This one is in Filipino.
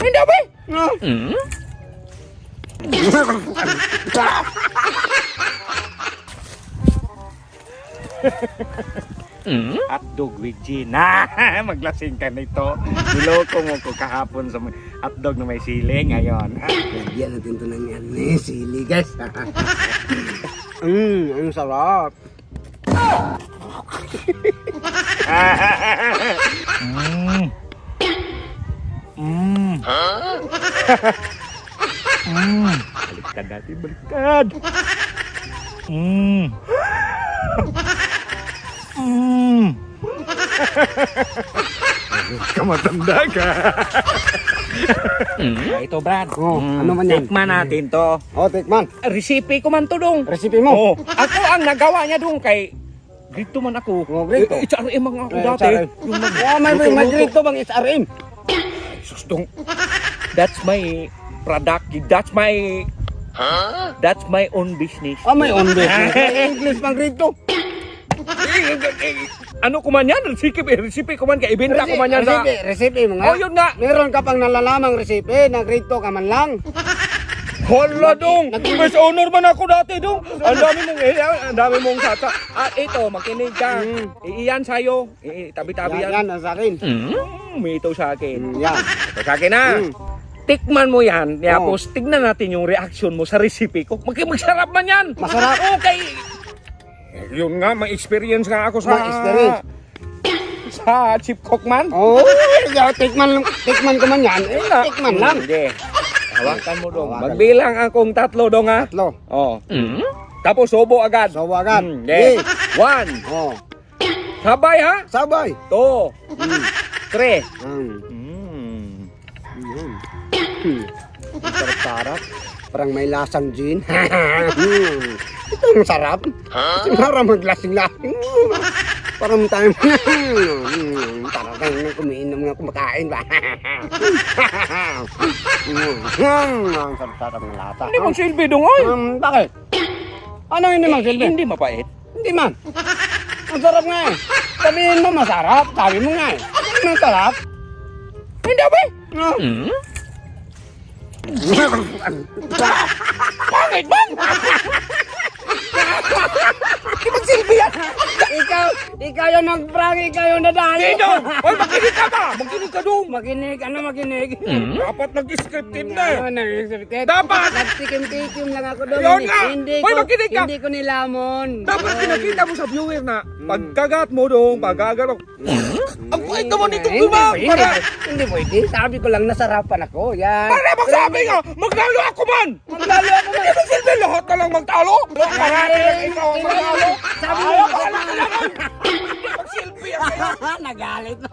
Hindi ba? Hotdog with gin. Maglasing ka nito. Niloko mo ko kahapon sa hotdog na may sili. Ngayon. Lagyan natin ito ng yan eh, sili guys. Ang sarap. Baliktad natin, baliktad. Kamatanda ka. Ito Brad. Ano man yan? Tikman natin to. Tikman. Resipe ko man to dong. Recipe mo. Ako ang nagawa niya dong kay grito man ako. Grito? HRM ang ako dati. Yung May grito bang SRM? Sustong. That's my product. That's my own business. May on business. English pang grito. Ano ko man yan? Recipe ko man kay ibenta ko man yan sa... Recipe mo nga. Yun nga. Meron ka pang nalalamang recipe na grito ka man lang. Hala dong! Best owner man ako dati dong! Ang dami mong sasa. At ito, makinig ka. Iyan sa'yo. Tabi-tabi yan. Yan ang sa akin. May ito sa akin. Yan. Ito sa akin ha. Tikman mo yan. Tapos tignan natin yung reaction mo sa recipe ko. Magsarap man yan. Masarap. Okay. Yun nga, may experience nga ako sa... May experience. Sa chief cook man. Tikman ko man yan. Tikman lang. Hindi. Hawakan mo dong. Magbilang akong tatlo dong ha. Tatlo. Tapos sobo agad. Sobo agad. Yes. 1. Sabay ha. Sabay. 2. 3. Sarap-sarap. Parang may lasang gin. Ito ang sarap. Parang maglasing-lasing. Parang tayo. Parang tayo kumiinom nga kumakain ba. Ang sarap-sarap ng lata. Hindi magsilbi dong ay. Bakit? Ano hindi magsilbi? Hindi mapait. Hindi man. Ang sarap nga eh. Sabihin mo masarap. Sabi mo nga eh. Sabi mo sarap. Hindi ba? Pangit bang? Hindi magsilbi yan. Ikaw yung nag-prank, ikaw yung nadali. Hindi dong. Oy, makinig ka ba? Makinig ka dong. Makinig. Dapat nag-scripted na eh. Nag-scripted. Dapat. Nagtikim-tikim lang ako doon. Yun nga. Hoy, makinig ka. Hindi ko nilamon. Dapat pinakita mo sa viewer na pagkagat mo dong, pagkagat mo. Ang kuwait naman nito dumang. Hindi pwede. Sabi ko lang nasarapan ako. Yan. Para magsabi nga, maglalo ako man. Maglalo ako man. Hindi magsilbi lahat na lang magtalo. Marami lang ikaw ang magtalo. Sabi mo. Ayaw ka lang naman. Hindi magsilbi yan. Nagalit na.